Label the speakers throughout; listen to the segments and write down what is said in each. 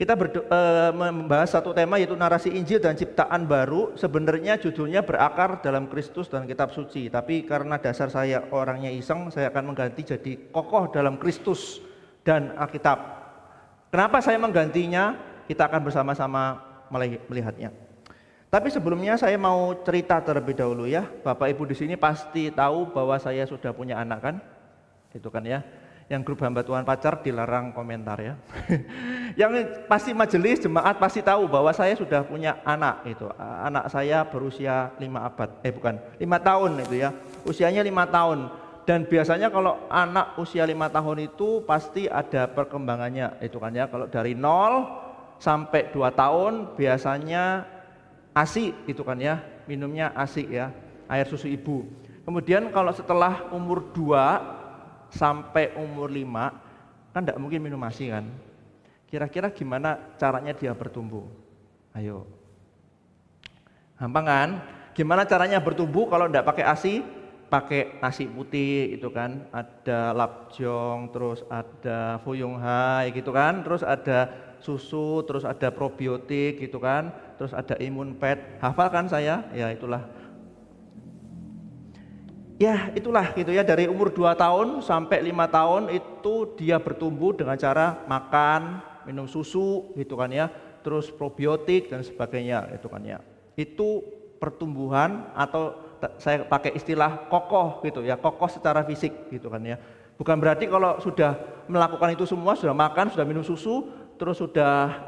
Speaker 1: Kita membahas satu tema yaitu narasi Injil dan ciptaan baru. Sebenarnya judulnya berakar dalam Kristus dan kitab suci. Tapi karena dasar saya orangnya iseng, saya akan mengganti jadi kokoh dalam Kristus dan Alkitab. Kenapa saya menggantinya? Kita akan bersama-sama melihatnya. Tapi sebelumnya saya mau cerita terlebih dahulu ya. Bapak Ibu di sini pasti tahu bahwa saya sudah punya anak kan? Itu kan ya. Yang grup hamba Tuhan pacar dilarang komentar ya. Yang pasti majelis jemaat pasti tahu bahwa saya sudah punya anak itu. Anak saya berusia 5 tahun itu ya. Usianya 5 tahun. Dan biasanya kalau anak usia 5 tahun itu pasti ada perkembangannya itu kan ya. Kalau dari 0 sampai 2 tahun biasanya ASI itu kan ya. Minumnya ASI ya, air susu ibu. Kemudian kalau setelah umur 2 sampai umur 5 kan tidak mungkin minum ASI kan. Kira-kira gimana caranya dia bertumbuh? Ayo. Gampang kan? Gimana caranya bertumbuh kalau tidak pakai ASI? Pakai nasi putih itu kan. Ada lapjong, terus ada fuyung hai gitu kan. Terus ada susu, terus ada probiotik gitu kan. Terus ada imun pad. Hafal kan saya? Ya itulah. Ya itulah gitu ya, dari umur 2 tahun sampai 5 tahun itu dia bertumbuh dengan cara makan, minum susu gitu kan ya, terus probiotik dan sebagainya itu kan ya. Itu pertumbuhan atau saya pakai istilah kokoh gitu ya, kokoh secara fisik gitu kan ya. Bukan berarti kalau sudah melakukan itu semua, sudah makan, sudah minum susu, terus sudah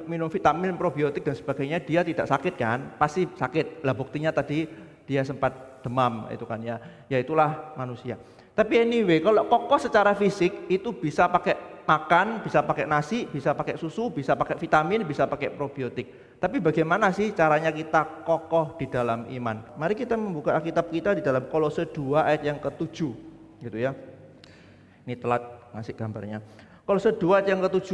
Speaker 1: minum vitamin, probiotik dan sebagainya, dia tidak sakit kan? Pasti sakit. Lah buktinya tadi dia sempat demam itu kan ya. Ya itulah manusia. Tapi anyway, kalau kokoh secara fisik itu bisa pakai makan, bisa pakai nasi, bisa pakai susu, bisa pakai vitamin, bisa pakai probiotik. Tapi bagaimana sih caranya kita kokoh di dalam iman? Mari kita membuka Alkitab kita di dalam Kolose 2 ayat yang ke-7 gitu ya. Ini telat ngasih gambarnya. Kolose 2 ayat yang ke-7.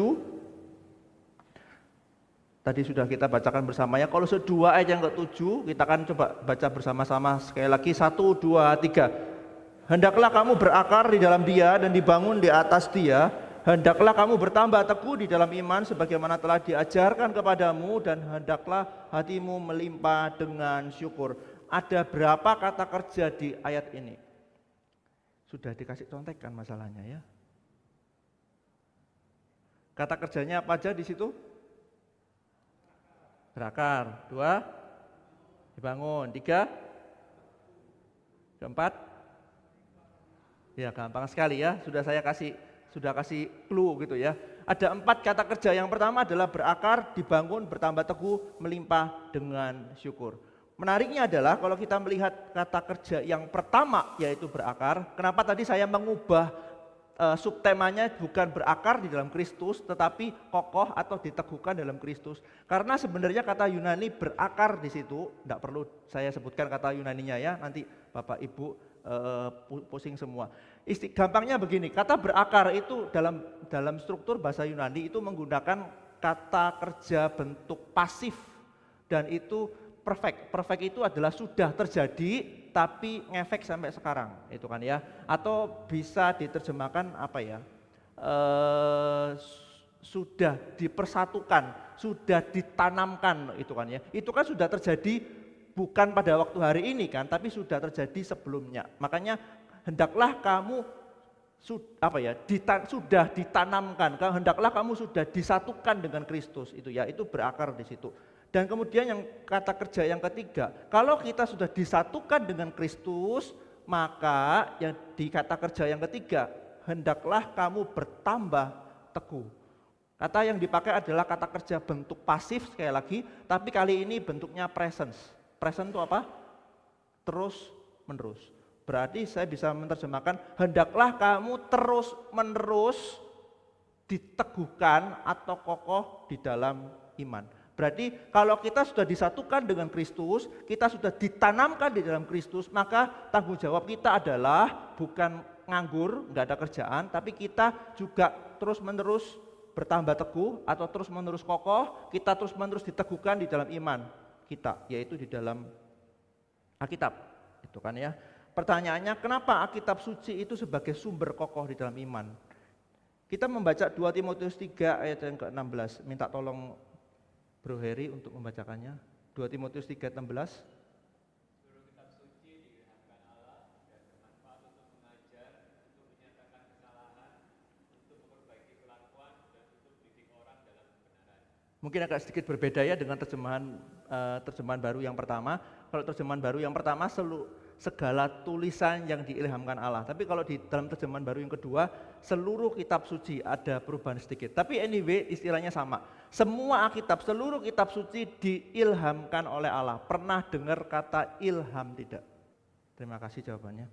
Speaker 1: Tadi sudah kita bacakan bersamanya. Kolose 2 ayat yang ke-7, kita akan coba baca bersama-sama sekali lagi. 1, 2, 3. Hendaklah kamu berakar di dalam Dia dan dibangun di atas Dia. Hendaklah kamu bertambah teguh di dalam iman sebagaimana telah diajarkan kepadamu, dan hendaklah hatimu melimpah dengan syukur. Ada berapa kata kerja di ayat ini? Sudah dikasih contekan masalahnya ya. Kata kerjanya apa aja di situ? Berakar. 2, dibangun. 3, 4. Ya gampang sekali ya. Sudah kasih clue gitu ya. Ada 4 kata kerja. Yang pertama adalah berakar, dibangun, bertambah teguh, melimpah dengan syukur. Menariknya adalah kalau kita melihat kata kerja yang pertama yaitu berakar. Kenapa tadi saya mengubah subtemanya bukan berakar di dalam Kristus, tetapi kokoh atau diteguhkan dalam Kristus. Karena sebenarnya kata Yunani berakar di situ, tidak perlu saya sebutkan kata Yunaninya ya, nanti Bapak Ibu pusing semua. Gampangnya begini, kata berakar itu dalam struktur bahasa Yunani itu menggunakan kata kerja bentuk pasif, dan itu perfect. Perfect itu adalah sudah terjadi tapi ngefek sampai sekarang itu kan ya, atau bisa diterjemahkan apa ya, sudah dipersatukan, sudah ditanamkan itu kan ya. Itu kan sudah terjadi bukan pada waktu hari ini kan, tapi sudah terjadi sebelumnya. Makanya hendaklah kamu sudah ditanamkan, hendaklah kamu sudah disatukan dengan Kristus itu ya, itu berakar di situ. Dan kemudian yang kata kerja yang ketiga, kalau kita sudah disatukan dengan Kristus, maka yang di kata kerja yang ketiga, hendaklah kamu bertambah teguh. Kata yang dipakai adalah kata kerja bentuk pasif sekali lagi, tapi kali ini bentuknya presence. Present itu apa? Terus menerus. Berarti saya bisa menerjemahkan, hendaklah kamu terus menerus diteguhkan atau kokoh di dalam iman. Berarti kalau kita sudah disatukan dengan Kristus, kita sudah ditanamkan di dalam Kristus, maka tanggung jawab kita adalah bukan nganggur, nggak ada kerjaan, tapi kita juga terus-menerus bertambah teguh atau terus-menerus kokoh, kita terus-menerus diteguhkan di dalam iman kita, yaitu di dalam Alkitab. Itu kan ya. Pertanyaannya, kenapa Alkitab suci itu sebagai sumber kokoh di dalam iman? Kita membaca 2 Timotius 3 ayat yang ke-16. Minta tolong Bro Heri untuk membacakannya. 2 Timotius 3:16.
Speaker 2: Seluruh kitab suci diilhamkan Allah dan bermanfaat untuk mengajar, untuk menyatakan kesalahan, untuk memperbaiki kelakuan, dan untuk mendidik orang dalam kebenaran.
Speaker 1: Mungkin agak sedikit berbeda ya dengan terjemahan baru yang pertama. Kalau terjemahan baru yang pertama segala tulisan yang diilhamkan Allah. Tapi kalau di dalam terjemahan baru yang kedua, seluruh kitab suci, ada perubahan sedikit. Tapi anyway istilahnya sama. Semua Alkitab, seluruh kitab suci diilhamkan oleh Allah. Pernah dengar kata ilham tidak? Terima kasih jawabannya.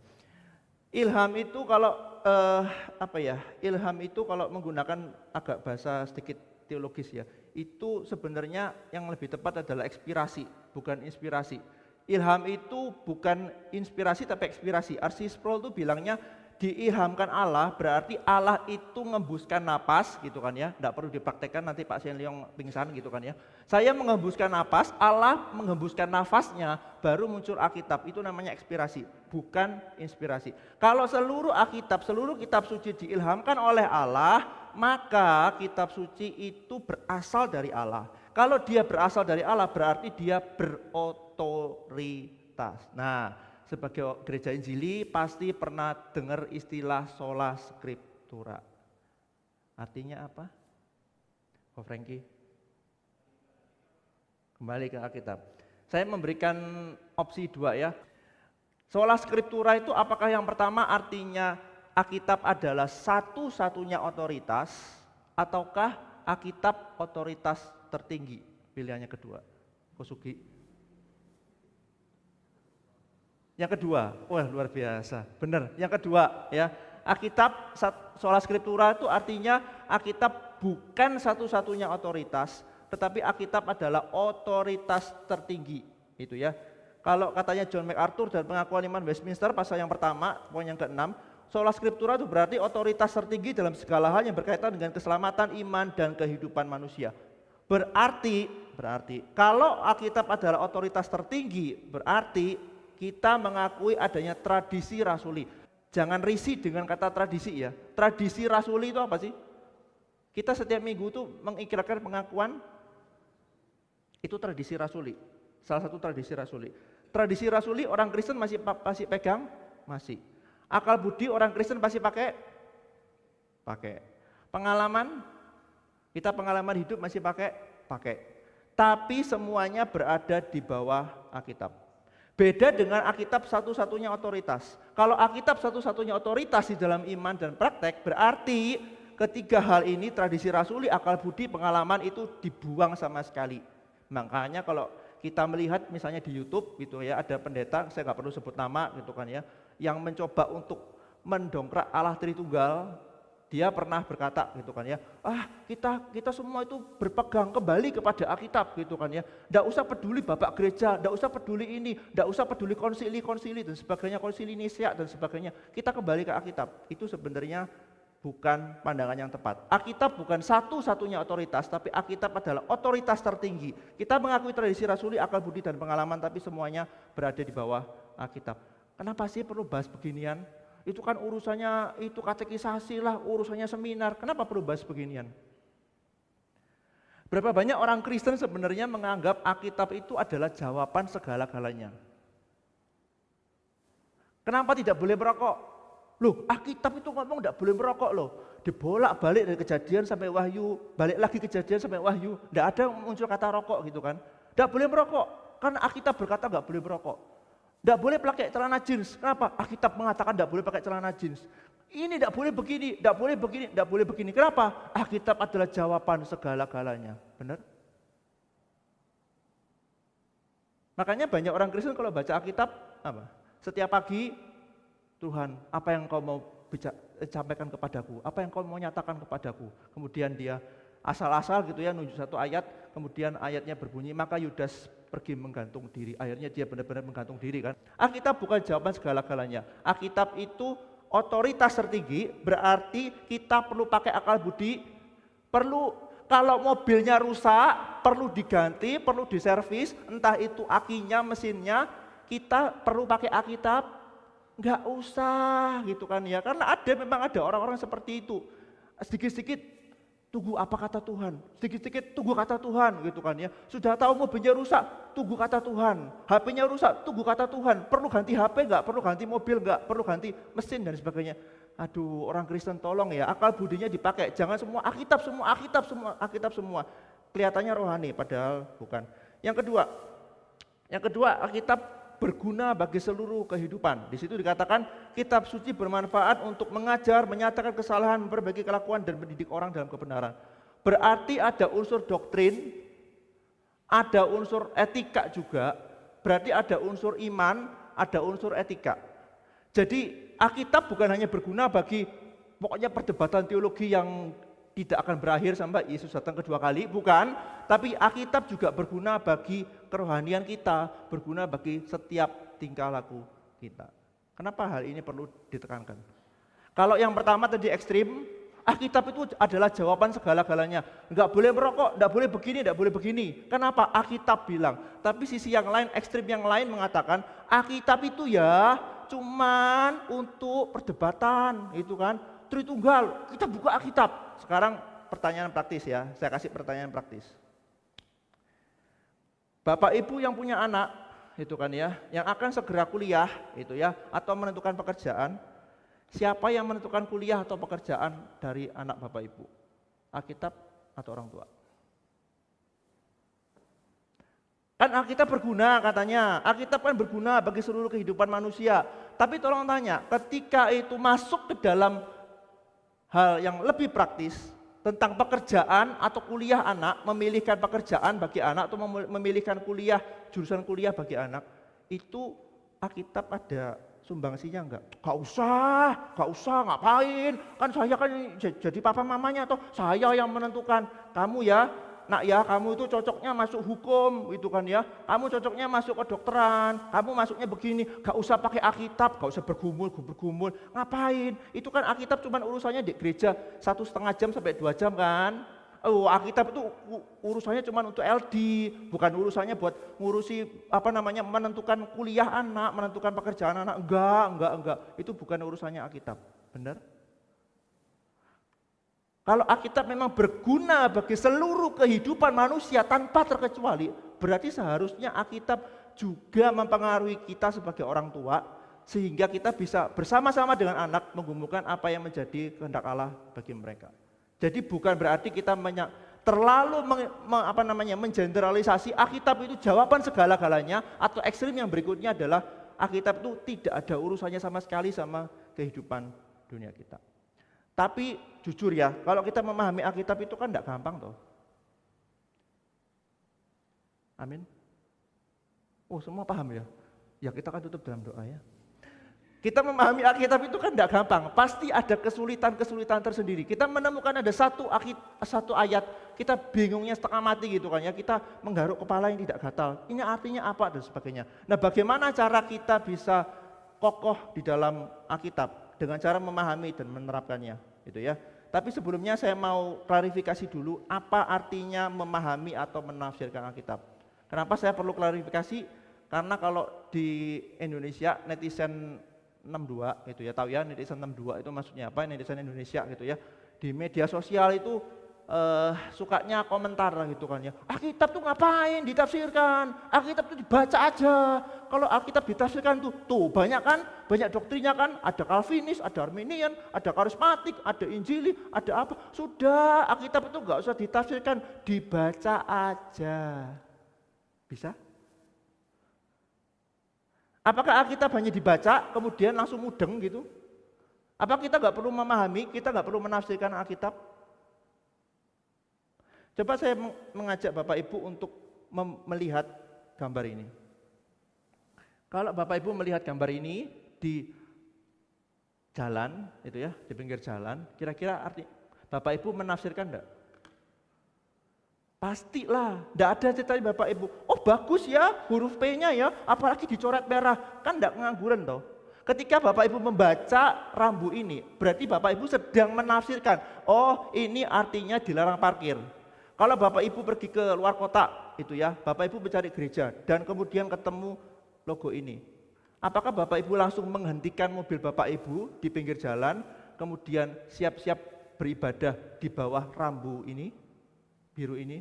Speaker 1: Ilham itu kalau Ilham itu kalau menggunakan agak bahasa sedikit teologis ya, itu sebenarnya yang lebih tepat adalah inspirasi, bukan inspirasi. Ilham itu bukan inspirasi tapi ekspirasi. R.C. Sproul itu bilangnya diilhamkan Allah berarti Allah itu ngembuskan napas gitu kan ya. Tidak perlu dipraktekkan nanti Pak Shen Leong pingsan gitu kan ya. Saya mengembuskan napas, Allah menghembuskan nafasnya, baru muncul Alkitab. Itu namanya ekspirasi, bukan inspirasi. Kalau seluruh Alkitab, seluruh kitab suci diilhamkan oleh Allah, maka kitab suci itu berasal dari Allah. Kalau dia berasal dari Allah berarti dia berotoritas. Nah, sebagai gereja Injili pasti pernah dengar istilah sola scriptura. Artinya apa? Ko Franky? Kembali ke Alkitab. Saya memberikan opsi 2 ya. Sola scriptura itu apakah yang pertama artinya Alkitab adalah satu-satunya otoritas ataukah Alkitab otoritas tertinggi? Pilihannya kedua. Kosugi. Yang kedua, wah luar biasa, benar. Yang kedua ya, Alkitab sola scriptura itu artinya Alkitab bukan satu-satunya otoritas, tetapi Alkitab adalah otoritas tertinggi, itu ya. Kalau katanya John MacArthur dan pengakuan iman Westminster pasal yang pertama, poin yang ke-6, sola scriptura itu berarti otoritas tertinggi dalam segala hal yang berkaitan dengan keselamatan iman dan kehidupan manusia. Berarti kalau Alkitab adalah otoritas tertinggi, berarti kita mengakui adanya tradisi rasuli. Jangan risih dengan kata tradisi ya. Tradisi rasuli itu apa sih? Kita setiap minggu itu mengikrarkan pengakuan, itu tradisi rasuli. Salah satu tradisi rasuli. Tradisi rasuli orang Kristen masih pegang? Masih. Akal budi orang Kristen pasti pakai? Pengalaman? Kita pengalaman hidup masih pakai? Tapi semuanya berada di bawah Alkitab. Beda dengan Alkitab satu-satunya otoritas. Kalau Alkitab satu-satunya otoritas di dalam iman dan praktek, berarti ketiga hal ini, tradisi rasuli, akal budi, pengalaman itu dibuang sama sekali. Makanya kalau kita melihat misalnya di YouTube gitu ya, ada pendeta, saya nggak perlu sebut nama gitu kan ya, yang mencoba untuk mendongkrak Allah Tritunggal. Dia pernah berkata gitu kan ya, kita semua itu berpegang kembali kepada Alkitab gitu kan ya. Enggak usah peduli bapak gereja, enggak usah peduli ini, enggak usah peduli konsili dan sebagainya, konsili Nicea dan sebagainya. Kita kembali ke Alkitab. Itu sebenarnya bukan pandangan yang tepat. Alkitab bukan satu-satunya otoritas, tapi Alkitab adalah otoritas tertinggi. Kita mengakui tradisi rasuli, akal budi dan pengalaman, tapi semuanya berada di bawah Alkitab. Kenapa sih perlu bahas beginian? Itu kan urusannya itu katekisasi lah, urusannya seminar. Kenapa perlu bahas beginian? Berapa banyak orang Kristen sebenarnya menganggap Alkitab itu adalah jawaban segala-galanya. Kenapa tidak boleh merokok? Loh, Alkitab itu ngomong tidak boleh merokok loh. Dibolak-balik dari Kejadian sampai Wahyu, balik lagi Kejadian sampai Wahyu. Tidak ada muncul kata rokok gitu kan. Tidak boleh merokok, karena Alkitab berkata nggak boleh merokok. Tidak boleh pakai celana jeans. Kenapa? Alkitab mengatakan tidak boleh pakai celana jeans. Ini tidak boleh begini, tidak boleh begini, tidak boleh begini. Kenapa? Alkitab adalah jawaban segala-galanya. Benar? Makanya banyak orang Kristen kalau baca Alkitab, apa? Setiap pagi, Tuhan, apa yang kau mau sampaikan kepadaku? Apa yang kau mau nyatakan kepadaku? Kemudian dia asal-asal gitu ya, nunjuk satu ayat, kemudian ayatnya berbunyi, maka Yudas pergi menggantung diri. Akhirnya dia benar-benar menggantung diri kan. Alkitab bukan jawaban segala-galanya. Alkitab itu otoritas tertinggi, berarti kita perlu pakai akal budi, perlu kalau mobilnya rusak, perlu diganti, perlu diservis, entah itu akinya, mesinnya, kita perlu pakai Alkitab. Enggak usah gitu kan ya, karena memang ada orang-orang seperti itu. sedikit-sedikit tunggu apa kata Tuhan, sedikit-sedikit tunggu kata Tuhan gitu kan ya. Sudah tahu mobilnya rusak, tunggu kata Tuhan. HP-nya rusak, tunggu kata Tuhan. Perlu ganti HP enggak? Perlu ganti mobil enggak? Perlu ganti mesin dan sebagainya. Aduh, orang Kristen tolong ya, akal budinya dipakai. Jangan semua Alkitab, semua Alkitab, semua Alkitab semua. Kelihatannya rohani padahal bukan. Yang kedua Alkitab berguna bagi seluruh kehidupan. Di situ dikatakan kitab suci bermanfaat untuk mengajar, menyatakan kesalahan, memperbaiki kelakuan dan mendidik orang dalam kebenaran. Berarti ada unsur doktrin, ada unsur etika juga, berarti ada unsur iman, ada unsur etika. Jadi Alkitab bukan hanya berguna bagi pokoknya perdebatan teologi yang tidak akan berakhir sampai Yesus datang kedua kali, bukan. Tapi Alkitab juga berguna bagi kerohanian kita, berguna bagi setiap tingkah laku kita. Kenapa hal ini perlu ditekankan? Kalau yang pertama tadi ekstrim, Alkitab itu adalah jawaban segala-galanya. Enggak boleh merokok, enggak boleh begini, enggak boleh begini. Kenapa? Alkitab bilang. Tapi sisi yang lain, ekstrim yang lain mengatakan, Alkitab itu ya cuman untuk perdebatan, itu kan. Tritunggal, kita buka Alkitab. Sekarang pertanyaan praktis ya, saya kasih pertanyaan praktis. Bapak Ibu yang punya anak, itu kan ya, yang akan segera kuliah, itu ya, atau menentukan pekerjaan, siapa yang menentukan kuliah atau pekerjaan dari anak Bapak Ibu? Alkitab atau orang tua? Kan Alkitab berguna katanya, Alkitab kan berguna bagi seluruh kehidupan manusia. Tapi tolong tanya, ketika itu masuk ke dalam hal yang lebih praktis tentang pekerjaan atau kuliah anak, memilihkan pekerjaan bagi anak atau memilihkan kuliah, jurusan kuliah bagi anak, itu Alkitab ada sumbangsinya enggak? Gak usah, ngapain? Kan saya kan jadi papa mamanya atau saya yang menentukan. Kamu ya, nak ya, kamu itu cocoknya masuk hukum, itu kan ya. Kamu cocoknya masuk kedokteran, kamu masuknya begini. Gak usah pakai Alkitab, gak usah bergumul. Ngapain? Itu kan Alkitab cuma urusannya di gereja 1,5 jam sampai 2 jam kan. Oh, Alkitab itu urusannya cuma untuk LD, bukan urusannya buat ngurusi menentukan kuliah anak, menentukan pekerjaan anak. Enggak. Itu bukan urusannya Alkitab. Benar? Kalau Alkitab memang berguna bagi seluruh kehidupan manusia tanpa terkecuali, berarti seharusnya Alkitab juga mempengaruhi kita sebagai orang tua, sehingga kita bisa bersama-sama dengan anak menggumulkan apa yang menjadi kehendak Allah bagi mereka. Jadi bukan berarti kita terlalu mengeneralisasi Alkitab itu jawaban segala-galanya, atau ekstrim yang berikutnya adalah Alkitab itu tidak ada urusannya sama sekali sama kehidupan dunia kita. Tapi jujur ya, kalau kita memahami Alkitab itu kan tidak gampang toh. Amin. Oh, semua paham ya? Ya kita kan tutup dalam doa ya. Kita memahami Alkitab itu kan tidak gampang, pasti ada kesulitan-kesulitan tersendiri. Kita menemukan ada satu ayat, kita bingungnya setengah mati gitu kan ya, kita menggaruk kepala yang tidak gatal. Ini artinya apa dan sebagainya. Nah, bagaimana cara kita bisa kokoh di dalam Alkitab dengan cara memahami dan menerapkannya, gitu ya. Tapi sebelumnya saya mau klarifikasi dulu apa artinya memahami atau menafsirkan Alkitab. Kenapa saya perlu klarifikasi? Karena kalau di Indonesia netizen 62 gitu ya, tahu ya netizen 62 itu maksudnya apa, netizen Indonesia gitu ya. Di media sosial itu sukanya komentar gitu kan ya. Alkitab tuh ngapain ditafsirkan? Alkitab tuh dibaca aja. Kalau Alkitab ditafsirkan tuh banyak kan, banyak doktrinya kan, ada Calvinis, ada Arminian, ada karismatik, ada Injili, ada apa. Sudah, Alkitab itu enggak usah ditafsirkan, dibaca aja. Bisa? Apakah Alkitab hanya dibaca kemudian langsung mudeng gitu? Apa kita nggak perlu memahami, kita nggak perlu menafsirkan Alkitab? Coba saya mengajak Bapak Ibu untuk melihat gambar ini. Kalau Bapak Ibu melihat gambar ini di jalan, itu ya, di pinggir jalan, kira-kira arti Bapak Ibu menafsirkan enggak? Pastilah, enggak ada ceritanya Bapak Ibu. Oh bagus ya, huruf P-nya ya, apalagi dicoret merah, kan enggak ngangguran toh. Ketika Bapak Ibu membaca rambu ini, berarti Bapak Ibu sedang menafsirkan, oh ini artinya dilarang parkir. Kalau Bapak Ibu pergi ke luar kota, itu ya, Bapak Ibu mencari gereja dan kemudian ketemu logo ini. Apakah Bapak Ibu langsung menghentikan mobil Bapak Ibu di pinggir jalan, kemudian siap-siap beribadah di bawah rambu ini, biru ini?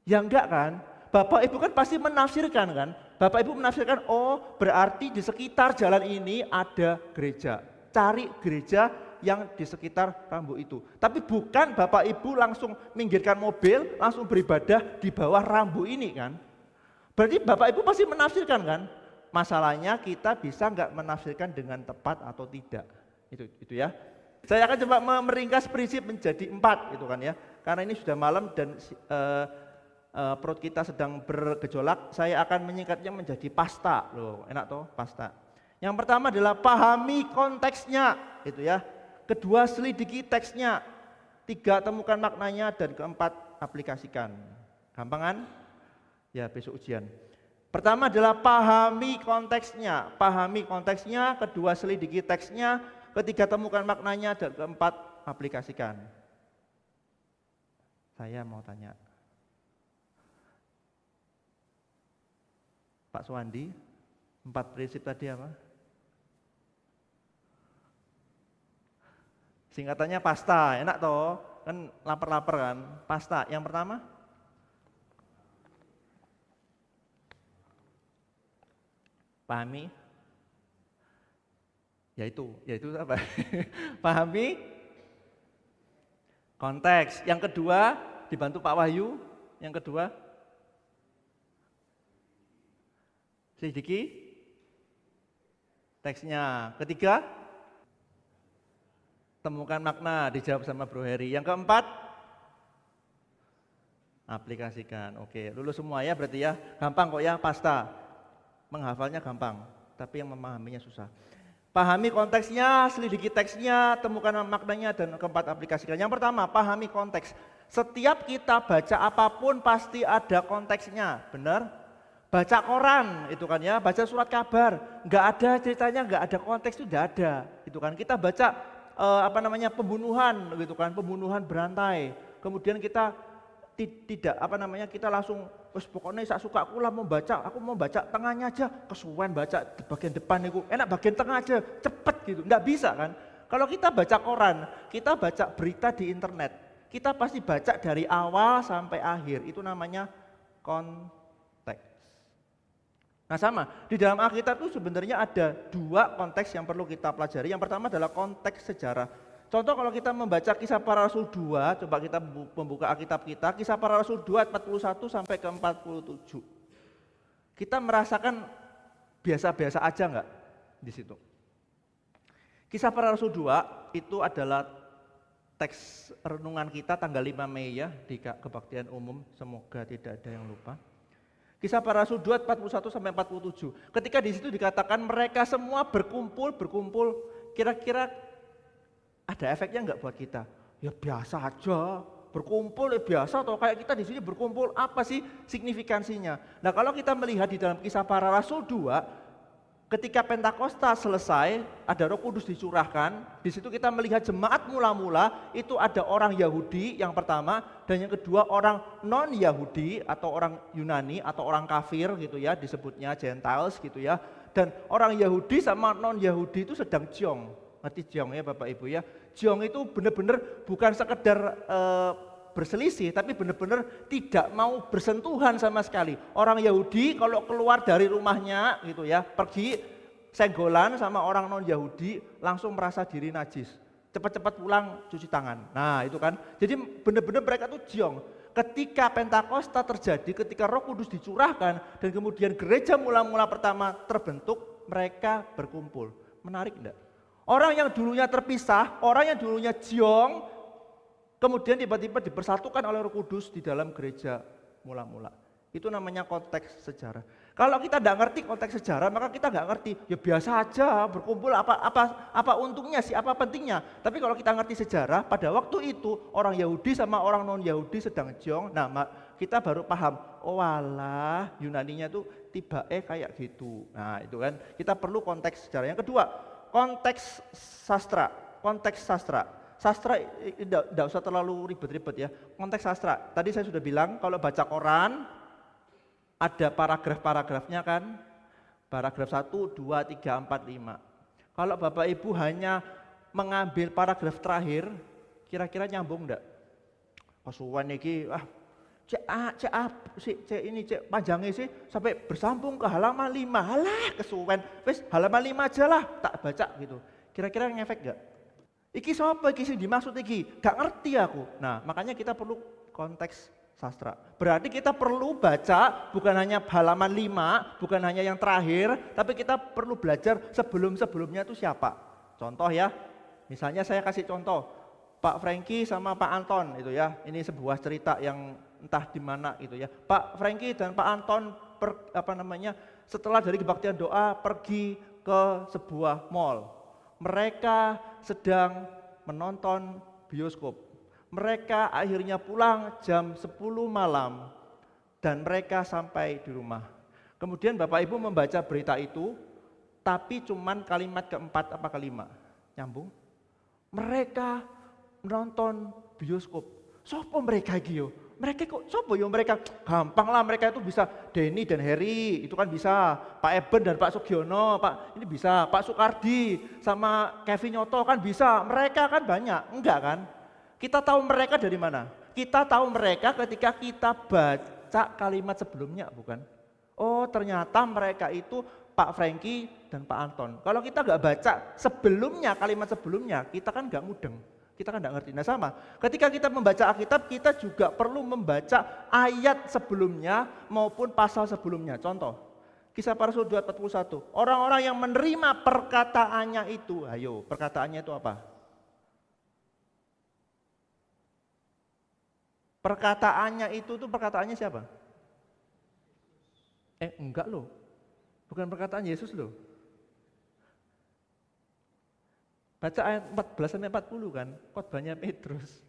Speaker 1: Ya enggak kan? Bapak Ibu kan pasti menafsirkan kan? Bapak Ibu menafsirkan, oh berarti di sekitar jalan ini ada gereja. Cari gereja yang di sekitar rambu itu. Tapi bukan Bapak Ibu langsung minggirkan mobil, langsung beribadah di bawah rambu ini kan? Berarti Bapak Ibu pasti menafsirkan kan? Masalahnya kita bisa nggak menafsirkan dengan tepat atau tidak. Itu ya. Saya akan coba meringkas prinsip menjadi 4 gitu kan ya. Karena ini sudah malam dan perut kita sedang bergejolak, saya akan menyingkatnya menjadi pasta. Loh, enak toh pasta. Yang pertama adalah pahami konteksnya, itu ya. Kedua, selidiki teksnya. 3, temukan maknanya, dan keempat, aplikasikan. Gampang kan? Ya, besok ujian. Pertama adalah pahami konteksnya. Pahami konteksnya, kedua selidiki teksnya, ketiga temukan maknanya, dan keempat aplikasikan. Saya mau tanya. Pak Suwandi, 4 prinsip tadi apa? Singkatannya pasta, enak toh? Kan lapar-lapar kan? Pasta, yang pertama? Pahami? Yaitu apa? Pahami konteks. Yang kedua, dibantu Pak Wahyu. Yang kedua, selidiki teksnya. Ketiga, temukan makna, dijawab sama Bro Heri. Yang keempat, aplikasikan. Oke, lulus semua ya berarti ya. Gampang kok ya, pasta. Menghafalnya gampang, tapi yang memahaminya susah. Pahami konteksnya, selidiki teksnya, temukan maknanya, dan keempat aplikasikan. Yang pertama, pahami konteks. Setiap kita baca apapun pasti ada konteksnya, benar? Baca koran, itu kan ya, baca surat kabar, nggak ada ceritanya, nggak ada konteks itu nggak ada, itu kan. Kita baca pembunuhan, gitu kan, pembunuhan berantai. Kemudian kita tidak kita langsung pokoknya saya suka aku lah aku mau baca tengahnya aja, kesuwen baca di bagian depan itu, enak bagian tengah aja, cepet gitu, nggak bisa kan. Kalau kita baca koran, kita baca berita di internet, kita pasti baca dari awal sampai akhir, itu namanya konteks. Nah sama, di dalam Alkitab itu sebenarnya ada 2 konteks yang perlu kita pelajari. Yang pertama adalah konteks sejarah. Contoh kalau kita membaca Kisah Para Rasul 2, coba kita membuka Alkitab kita, Kisah Para Rasul 2 ayat 41 sampai ke 47. Kita merasakan biasa-biasa aja enggak di situ? Kisah Para Rasul 2 itu adalah teks renungan kita tanggal 5 Mei ya di kebaktian umum, semoga tidak ada yang lupa. Kisah Para Rasul 2 41 sampai 47. Ketika di situ dikatakan mereka semua berkumpul, kira-kira ada efeknya enggak buat kita? Ya biasa aja, berkumpul ya biasa atau kayak kita di sini berkumpul, apa sih signifikansinya? Nah, kalau kita melihat di dalam Kisah Para Rasul 2, ketika Pentakosta selesai, ada Roh Kudus dicurahkan, di situ kita melihat jemaat mula-mula itu ada orang Yahudi yang pertama, dan yang kedua orang non-Yahudi atau orang Yunani atau orang kafir gitu ya, disebutnya Gentiles gitu ya. Dan orang Yahudi sama non-Yahudi itu sedang jong. Ngerti jong ya Bapak Ibu ya. Jong itu benar-benar bukan sekedar berselisih, tapi benar-benar tidak mau bersentuhan sama sekali. Orang Yahudi kalau keluar dari rumahnya gitu ya, pergi senggolan sama orang non-Yahudi, langsung merasa diri najis. Cepat-cepat pulang cuci tangan. Nah itu kan, jadi benar-benar mereka tuh jong. Ketika Pentakosta terjadi, ketika Roh Kudus dicurahkan, dan kemudian gereja mula-mula pertama terbentuk, mereka berkumpul. Menarik enggak? Orang yang dulunya terpisah, orang yang dulunya jiong, kemudian tiba-tiba dipersatukan oleh Roh Kudus di dalam gereja mula-mula. Itu namanya konteks sejarah. Kalau kita tidak ngerti konteks sejarah, maka kita nggak ngerti. Ya biasa aja, berkumpul apa untungnya sih, apa pentingnya. Tapi kalau kita ngerti sejarah, pada waktu itu orang Yahudi sama orang non-Yahudi sedang jiong. Nah, kita baru paham, oh alah, Yunaninya tuh tiba kayak gitu. Nah, itu kan kita perlu konteks sejarah. Yang kedua, konteks sastra. Sastra tidak usah terlalu ribet-ribet ya. Konteks sastra. Tadi saya sudah bilang kalau baca koran ada paragraf-paragrafnya kan. Paragraf 1, 2, 3, 4, 5. Kalau Bapak Ibu hanya mengambil paragraf terakhir, Kira-kira nyambung enggak? Kesuwen iki cek panjangnya sih sampai bersambung ke halaman 5. Halah kesuwen. Wis halaman 5 aja lah tak baca gitu. Kira-kira ngefek enggak? Iki sapa iki sing dimaksud iki? Gak ngerti aku. Nah, makanya kita perlu konteks sastra. Berarti kita perlu baca bukan hanya halaman 5, bukan hanya yang terakhir, tapi kita perlu belajar sebelum-sebelumnya itu siapa. Contoh ya, misalnya saya kasih contoh, Pak Franky sama Pak Anton itu ya. Ini sebuah cerita yang entah di mana gitu ya. Pak Franky dan Pak Anton setelah dari kebaktian doa pergi ke sebuah mall. Mereka sedang menonton bioskop. Mereka akhirnya pulang jam 10 malam dan mereka sampai di rumah. Kemudian Bapak Ibu membaca berita itu, tapi cuman kalimat keempat apa kelima. Nyambung? Mereka menonton bioskop. Sopo mereka iki yo? Mereka kok sopo yo mereka? Gampang lah, mereka itu bisa Denny dan Harry, itu kan bisa. Pak Eben dan Pak Sugiono, Pak ini bisa. Pak Sukardi sama Kevin Nyoto kan bisa. Mereka kan banyak, enggak kan? Kita tahu mereka dari mana? Kita tahu mereka ketika kita baca kalimat sebelumnya, bukan? Oh, ternyata mereka itu Pak Franky dan Pak Anton. Kalau kita nggak baca sebelumnya, kalimat sebelumnya, kita kan nggak mudeng. Kita kan nggak ngerti. Nah sama, ketika kita membaca Alkitab, kita juga perlu membaca ayat sebelumnya maupun pasal sebelumnya. Contoh, Kisah Para Rasul 2:41. Orang-orang yang menerima perkataannya itu, ayo, perkataannya itu apa? Perkataannya itu tuh perkataannya siapa? Enggak loh. Bukan perkataan Yesus loh. Baca ayat 14 sampai 40 kan, khotbahnya Petrus.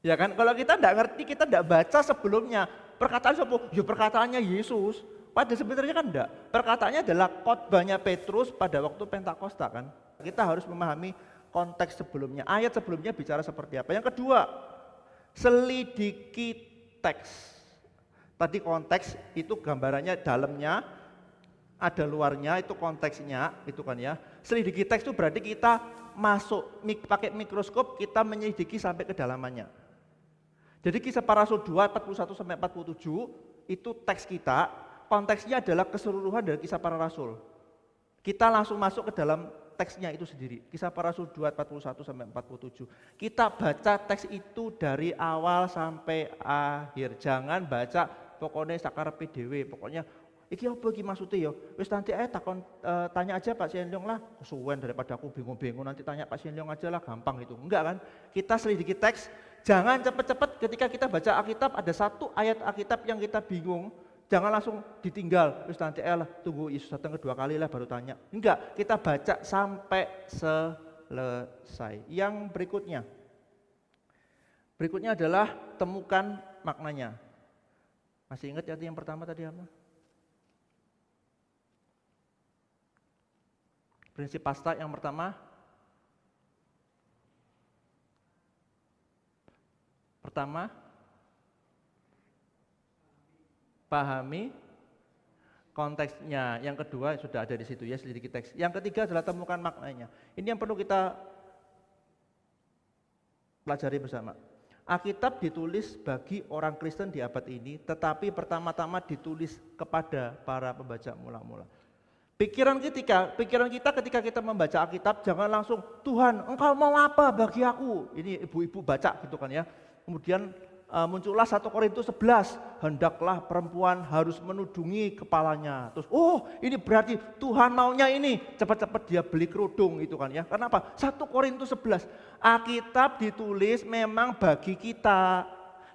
Speaker 1: Ya kan, kalau kita enggak ngerti, kita enggak baca sebelumnya. Perkataan siapa? Ya perkataannya Yesus. Padahal sebenarnya kan enggak. Perkataannya adalah khotbahnya Petrus pada waktu Pentakosta kan. Kita harus memahami konteks sebelumnya. Ayat sebelumnya bicara seperti apa. Yang kedua, selidiki teks. Tadi konteks itu gambarannya dalamnya, ada luarnya, itu konteksnya, itu kan ya. Selidiki teks itu berarti kita masuk pakai mikroskop, kita menyelidiki sampai kedalamannya. Jadi Kisah Para Rasul 2:41 sampai 47 itu teks kita, konteksnya adalah keseluruhan dari Kisah Para Rasul. Kita langsung masuk ke dalam teksnya itu sendiri. Kisah Para Rasul 2:41 sampai 47. Kita baca teks itu dari awal sampai akhir. Jangan baca pokoknya sakarepe dhewe, pokoknya iki apa iki maksudnya ya? Wis nanti tanya aja Pak Sienlyong lah. Kesuwen daripada aku bingung-bingung, nanti tanya Pak Sienlyong aja lah, gampang itu. Enggak kan? Kita selidiki teks, jangan cepet-cepet ketika kita baca Alkitab ada satu ayat Alkitab yang kita bingung, jangan langsung ditinggal. Wis nanti lah tunggu Yesus datang kedua kali lah baru tanya. Enggak, kita baca sampai selesai. Yang berikutnya adalah temukan maknanya. Masih ingat ya yang pertama tadi apa? Prinsip pasta yang pertama, pahami konteksnya. Yang kedua sudah ada di situ ya, selidiki teks. Yang ketiga adalah temukan maknanya. Ini yang perlu kita pelajari bersama. Alkitab ditulis bagi orang Kristen di abad ini, tetapi pertama-tama ditulis kepada para pembaca mula-mula. Pikiran kita ketika kita membaca Alkitab jangan langsung, Tuhan engkau mau apa bagi aku? Ini ibu-ibu baca gitu kan ya. Kemudian muncullah 1 Korintus 11, hendaklah perempuan harus menudungi kepalanya. Terus ini berarti Tuhan maunya ini, cepat-cepat dia beli kerudung gitu kan ya. Karena apa? 1 Korintus 11, Alkitab ditulis memang bagi kita,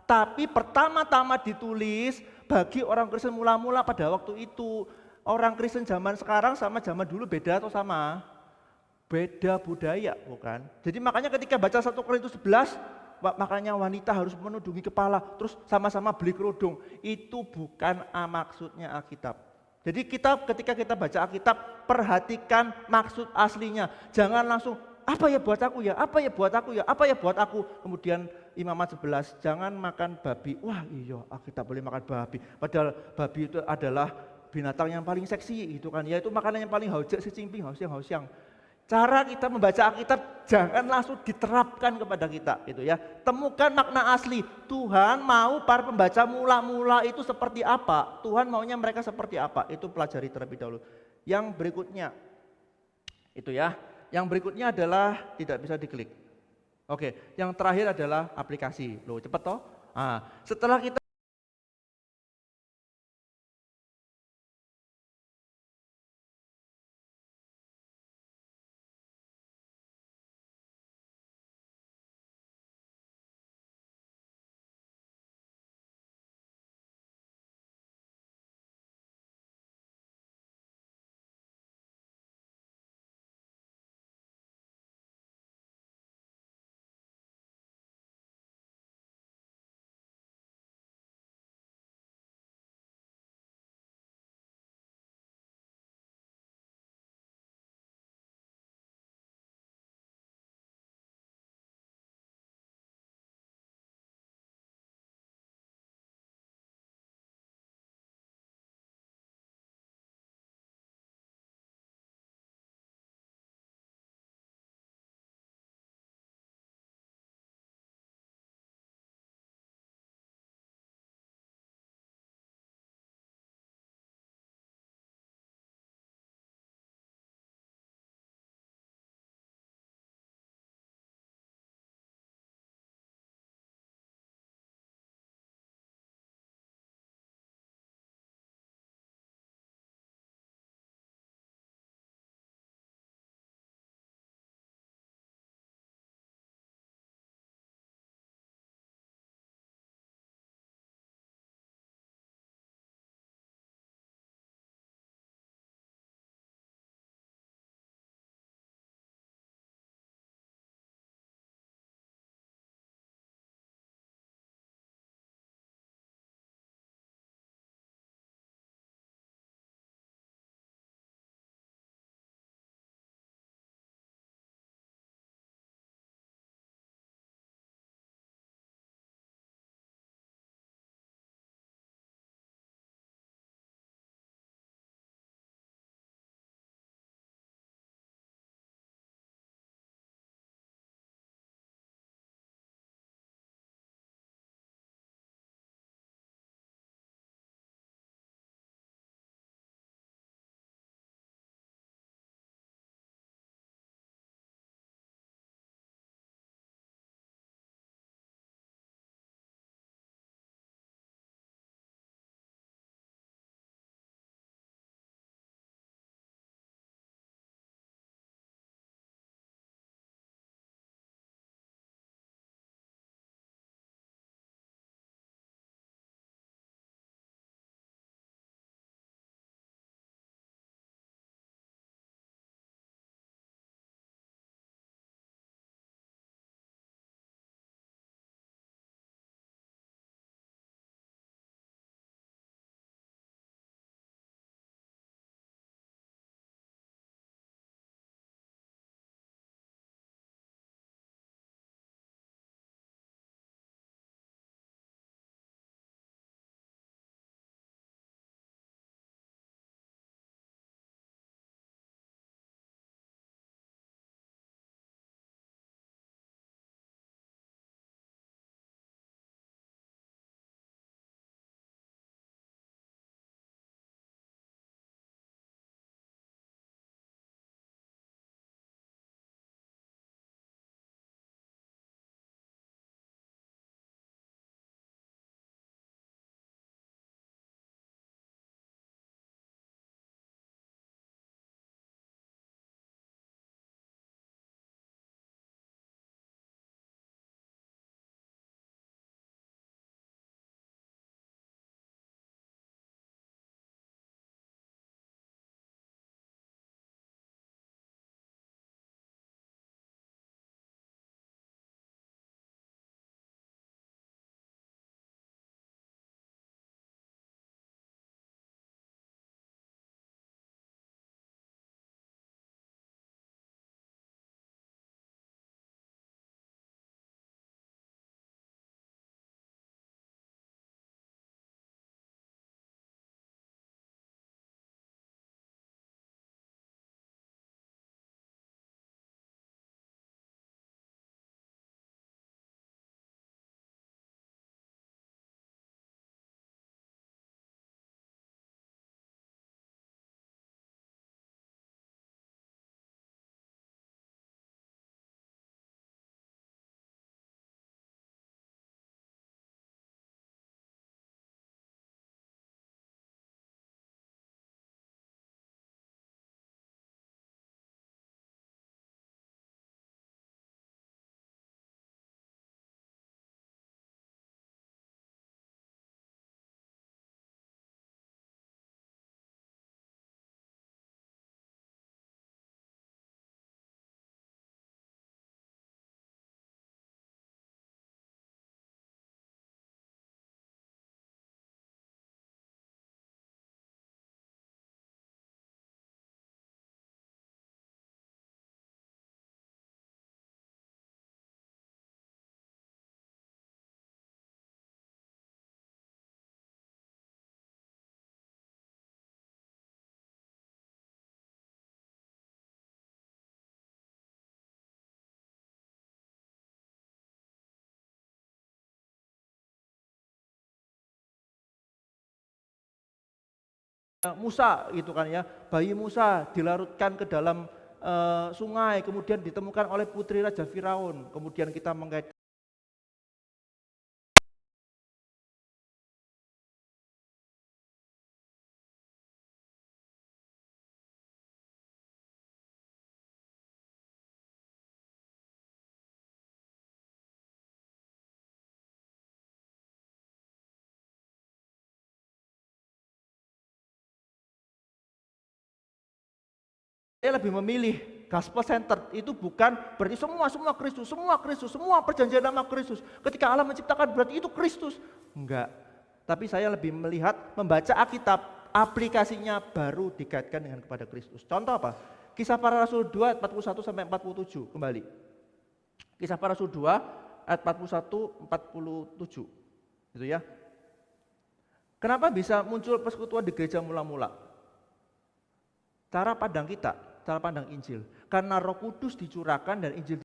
Speaker 1: tapi pertama-tama ditulis bagi orang Kristen mula-mula pada waktu itu. Orang Kristen zaman sekarang sama zaman dulu beda atau sama? Beda budaya, bukan? Jadi makanya ketika baca 1 Korintus 11, makanya wanita harus menudungi kepala, terus sama-sama beli kerudung. Itu bukan maksudnya Alkitab. Jadi ketika kita baca Alkitab, perhatikan maksud aslinya. Jangan langsung, apa ya buat aku ya, apa ya buat aku ya, apa ya buat aku. Kemudian Imamat 11, jangan makan babi. Wah iya, Alkitab boleh makan babi. Padahal babi itu adalah binatang yang paling seksi itu kan ya, itu makanan yang paling haujak si cingping hausiang. Cara kita membaca Alkitab jangan langsung diterapkan kepada kita gitu ya. Temukan makna asli. Tuhan mau para pembaca mula-mula itu seperti apa? Tuhan maunya mereka seperti apa? Itu pelajari terlebih dahulu. Yang berikutnya itu ya. Yang berikutnya adalah tidak bisa diklik. Oke, yang terakhir adalah aplikasi. Loh, cepet toh? Setelah kita Musa gitu kan ya, bayi Musa dilarutkan ke dalam sungai, kemudian ditemukan oleh putri Raja Firaun, kemudian kita mengaitkan saya lebih memilih gospel center itu bukan berarti semua Kristus, semua perjanjian nama Kristus. Ketika Allah menciptakan berarti itu Kristus. Enggak. Tapi saya lebih melihat membaca Alkitab, aplikasinya baru dikaitkan dengan kepada Kristus. Contoh apa? Kisah Para Rasul 2 ayat 41 sampai 47 kembali. Kisah Para Rasul 2 ayat 41 47. Gitu ya. Kenapa bisa muncul persekutuan di gereja mula-mula? Cara pandang kita, cara pandang Injil. Karena Roh Kudus dicurahkan dan Injil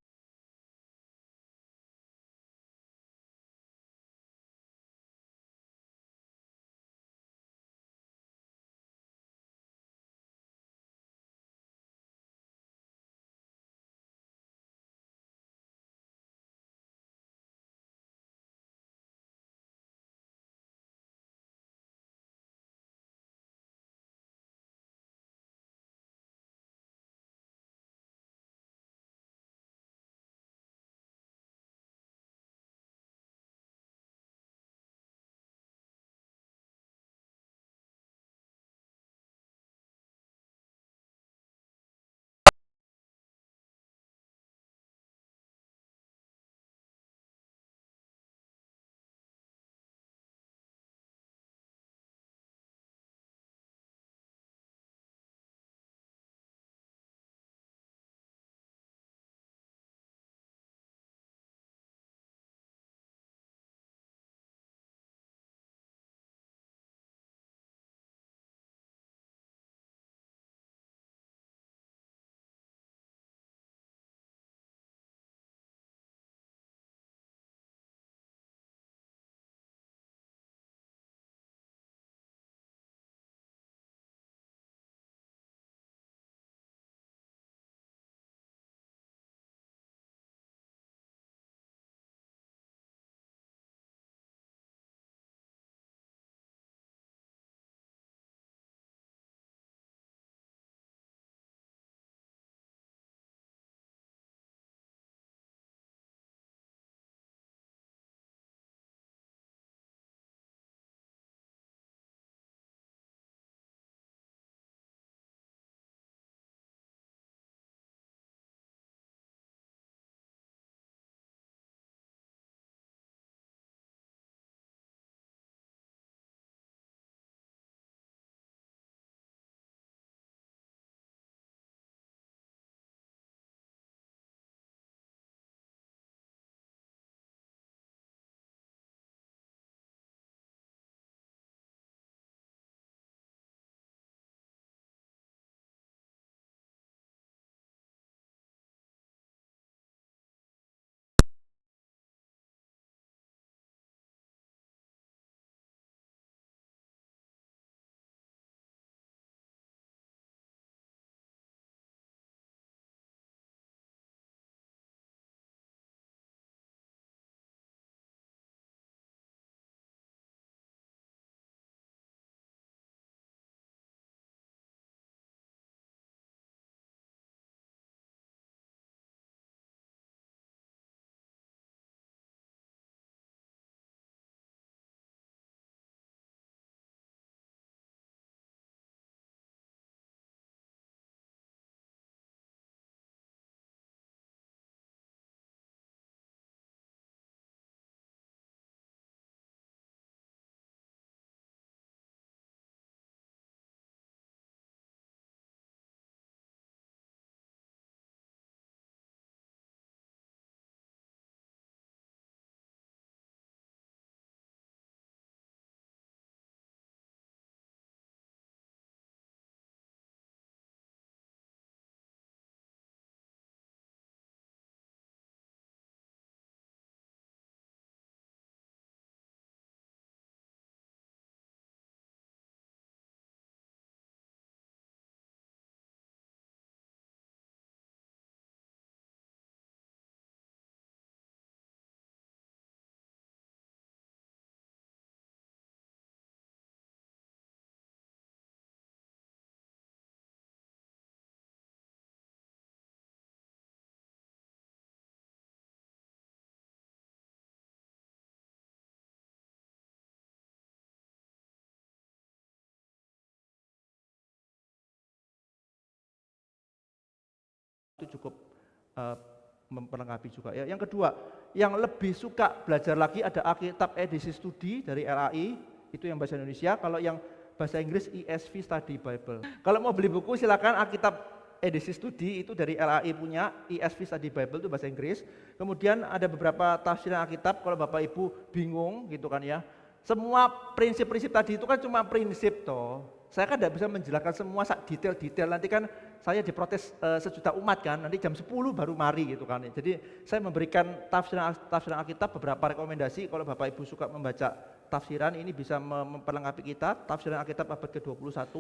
Speaker 1: itu cukup memperlengkapi juga ya. Yang kedua, yang lebih suka belajar lagi ada Alkitab edisi studi dari LAI, itu yang bahasa Indonesia. Kalau yang bahasa Inggris ESV Study Bible. Kalau mau beli buku silakan Alkitab edisi studi itu dari LAI punya, ESV Study Bible itu bahasa Inggris. Kemudian ada beberapa tafsiran Alkitab kalau Bapak Ibu bingung gitu kan ya. Semua prinsip-prinsip tadi itu kan cuma prinsip toh. Saya kan tidak bisa menjelaskan semua detail-detail, nanti kan saya diprotes sejuta umat kan, nanti jam 10 baru mari gitu kan. Jadi saya memberikan tafsiran Alkitab beberapa rekomendasi, kalau Bapak Ibu suka membaca tafsiran ini bisa memperlengkapi kita. Tafsiran Alkitab abad ke-21,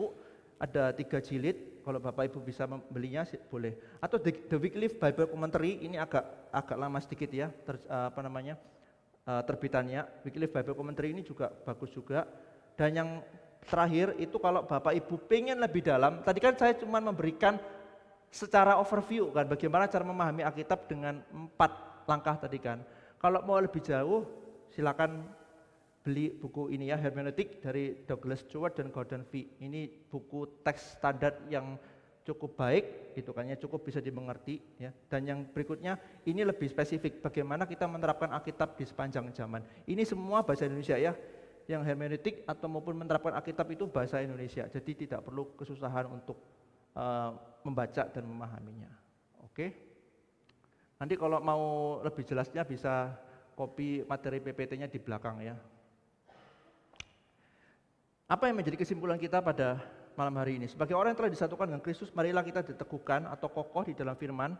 Speaker 1: ada 3 jilid, kalau Bapak Ibu bisa membelinya boleh. Atau The Wycliffe Bible Commentary, ini agak lama sedikit ya, terbitannya. Wycliffe Bible Commentary ini juga bagus juga. Dan yang terakhir itu kalau Bapak Ibu pengen lebih dalam, tadi kan saya cuma memberikan secara overview kan, bagaimana cara memahami Alkitab dengan 4 langkah tadi kan. Kalau mau lebih jauh, silakan beli buku ini ya, Hermeneutik dari Douglas Stuart dan Gordon Fee. Ini buku teks standar yang cukup baik, itu kan ya, cukup bisa dimengerti ya. Dan yang berikutnya ini lebih spesifik, bagaimana kita menerapkan Alkitab di sepanjang zaman. Ini semua bahasa Indonesia ya. Yang hermeneutik atau maupun menerapkan Alkitab itu bahasa Indonesia, jadi tidak perlu kesusahan untuk membaca dan memahaminya. Oke. Nanti kalau mau lebih jelasnya bisa copy materi PPT-nya di belakang ya. Apa yang menjadi kesimpulan kita pada malam hari ini? Sebagai orang yang telah disatukan dengan Kristus, marilah kita diteguhkan atau kokoh di dalam firman,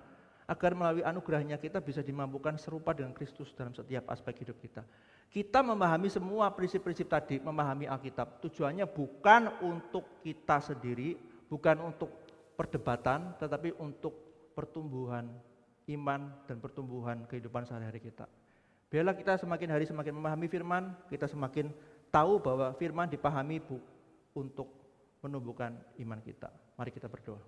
Speaker 1: agar melalui anugerahnya kita bisa dimampukan serupa dengan Kristus dalam setiap aspek hidup kita. Kita memahami semua prinsip-prinsip tadi, memahami Alkitab, tujuannya bukan untuk kita sendiri, bukan untuk perdebatan, tetapi untuk pertumbuhan iman dan pertumbuhan kehidupan sehari-hari kita. Biarlah kita semakin hari semakin memahami firman, kita semakin tahu bahwa firman dipahami untuk menumbuhkan iman kita. Mari kita berdoa.